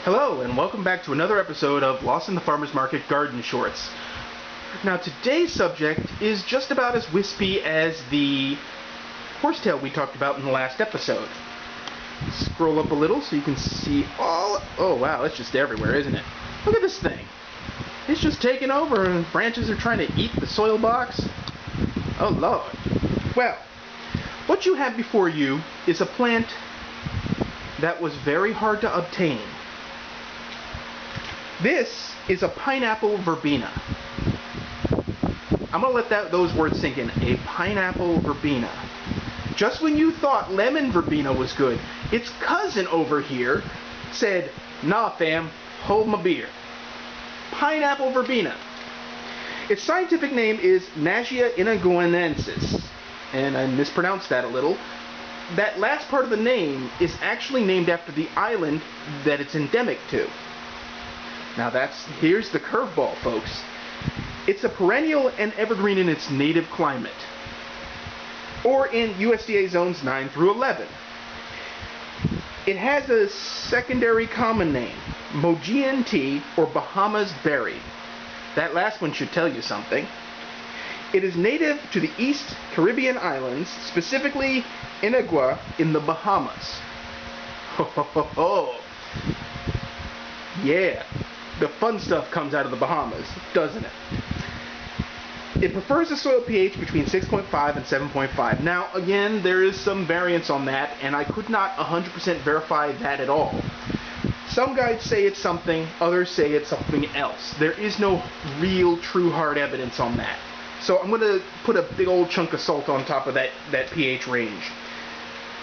Hello, and welcome back to another episode of Lost in the Farmer's Market Garden Shorts. Now, today's subject is just about as wispy as the horsetail we talked about in the last episode. Scroll up a little so you can see all... Oh, wow, it's just everywhere, isn't it? Look at this thing. It's just taking over, and branches are trying to eat the soil box. Oh, Lord. Well, what you have before you is a plant that was very hard to obtain. This is a Pineapple Verbena. I'm going to let those words sink in. A Pineapple Verbena. Just when you thought lemon verbena was good, its cousin over here said, "Nah, fam, hold my beer." Pineapple Verbena. Its scientific name is Nashia inaguensis, and I mispronounced that a little. That last part of the name is actually named after the island that it's endemic to. Now here's the curveball, folks. It's a perennial and evergreen in its native climate, or in USDA zones 9 through 11. It has a secondary common name, Mogean tea or Bahamas berry. That last one should tell you something. It is native to the East Caribbean islands, specifically Inagua in the Bahamas. Ho ho ho ho! Yeah, the fun stuff comes out of the Bahamas, doesn't it? It prefers a soil pH between 6.5 and 7.5. Now, again, there is some variance on that, and I could not 100% verify that at all. Some guides say it's something, others say it's something else. There is no real, true, hard evidence on that. So I'm going to put a big old chunk of salt on top of that pH range.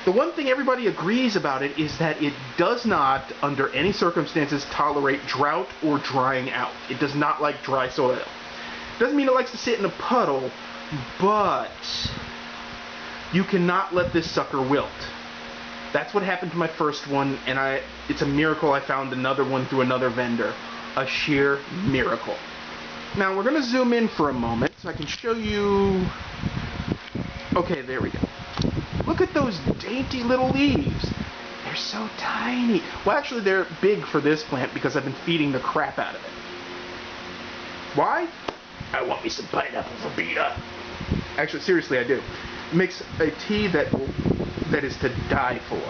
The one thing everybody agrees about it is that it does not, under any circumstances, tolerate drought or drying out. It does not like dry soil. Doesn't mean it likes to sit in a puddle, but you cannot let this sucker wilt. That's what happened to my first one, and it's a miracle I found another one through another vendor. A sheer miracle. Now we're going to zoom in for a moment so I can show you... Okay, there we go. Look at those dainty little leaves. They're so tiny. Well, actually, they're big for this plant because I've been feeding the crap out of it. Why? I want me some Pineapple Verbena. Actually, seriously, I do. It makes a tea that is to die for.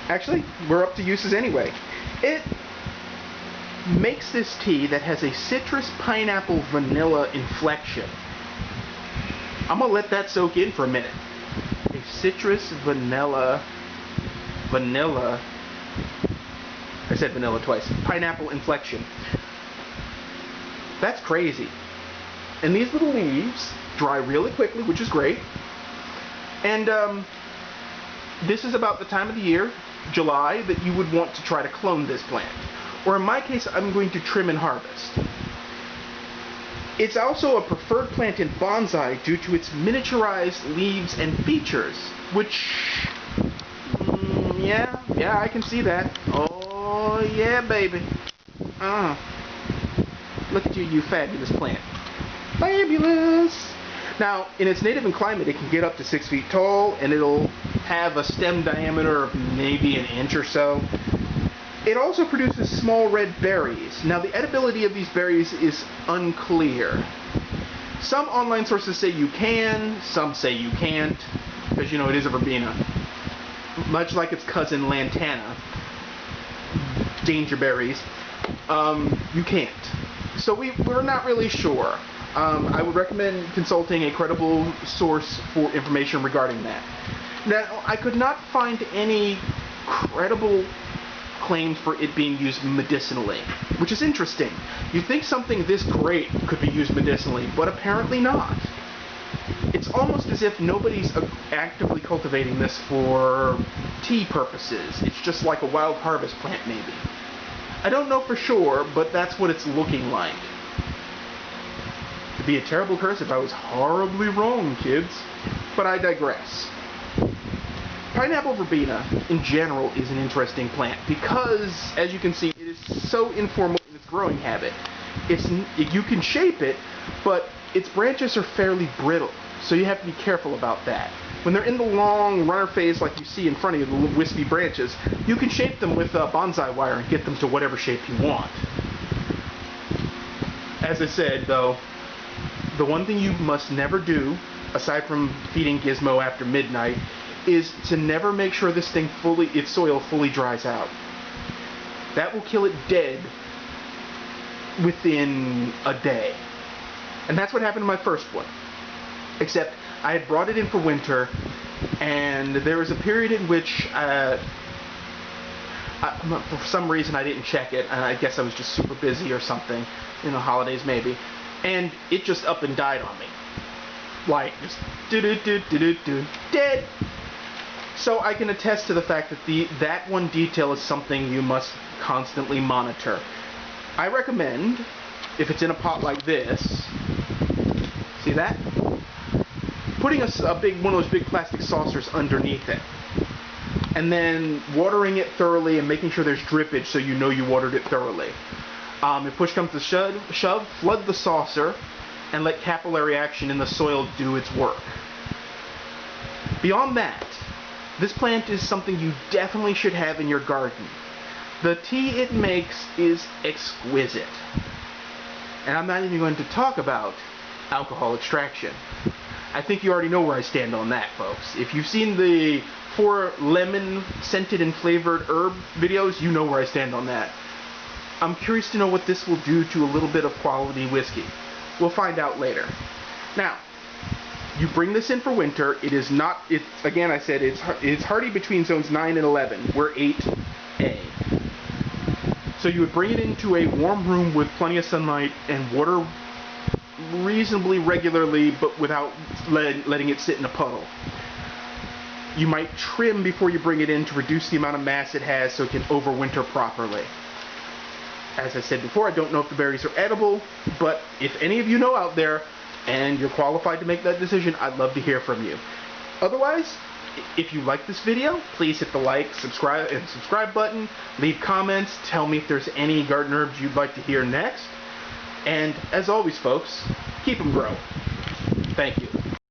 Actually, we're up to uses anyway. It makes this tea that has a citrus pineapple vanilla inflection. I'm going to let that soak in for a minute. A citrus vanilla, I said vanilla twice, pineapple inflection. That's crazy. And these little leaves dry really quickly, which is great. And this is about the time of the year, July, that you would want to try to clone this plant. Or in my case, I'm going to trim and harvest. It's also a preferred plant in bonsai due to its miniaturized leaves and features, which, yeah, I can see that. Oh, yeah, baby. Look at you, you fabulous plant. Fabulous! Now, in its native climate, it can get up to 6 feet tall, and it'll have a stem diameter of maybe an inch or so. It also produces small red berries. Now, the edibility of these berries is unclear. Some online sources say you can, some say you can't, because, you know, it is a verbena. Much like its cousin lantana, danger berries, you can't. So we're not really sure. I would recommend consulting a credible source for information regarding that. Now, I could not find any credible claims for it being used medicinally, which is interesting. You'd think something this great could be used medicinally, but apparently not. It's almost as if nobody's actively cultivating this for tea purposes. It's just like a wild harvest plant, maybe. I don't know for sure, but that's what it's looking like. It'd be a terrible curse if I was horribly wrong, kids. But I digress. Pineapple Verbena, in general, is an interesting plant because, as you can see, it is so informal in its growing habit. You can shape it, but its branches are fairly brittle, so you have to be careful about that. when they're in the long runner phase like you see in front of you, the little wispy branches, you can shape them with bonsai wire and get them to whatever shape you want. As I said, though, the one thing you must never do, aside from feeding Gizmo after midnight, is to never make sure this thing its soil fully dries out. That will kill it dead within a day. And that's what happened to my first one. Except I had brought it in for winter, and there was a period in which for some reason I didn't check it, and I guess I was just super busy or something, holidays maybe, and it just up and died on me. Like, just dead. So I can attest to the fact that that one detail is something you must constantly monitor. I recommend, if it's in a pot like this, see that? Putting one of those big plastic saucers underneath it, and then watering it thoroughly and making sure there's drippage so you know you watered it thoroughly. If push comes to shove, flood the saucer and let capillary action in the soil do its work. Beyond that, this plant is something you definitely should have in your garden. The tea it makes is exquisite. And I'm not even going to talk about alcohol extraction. I think you already know where I stand on that, folks. If you've seen the 4 lemon scented and flavored herb videos, you know where I stand on that. I'm curious to know what this will do to a little bit of quality whiskey. We'll find out later. Now, you bring this in for winter. It is not, again I said, it's hardy between zones 9 and 11. We're 8A. So you would bring it into a warm room with plenty of sunlight and water reasonably regularly, but without letting it sit in a puddle. You might trim before you bring it in to reduce the amount of mass it has so it can overwinter properly. As I said before, I don't know if the berries are edible, but if any of you know out there and you're qualified to make that decision, I'd love to hear from you. Otherwise, if you like this video, please hit the like, subscribe button, leave comments, tell me if there's any garden herbs you'd like to hear next. And as always, folks, keep them growing. Thank you.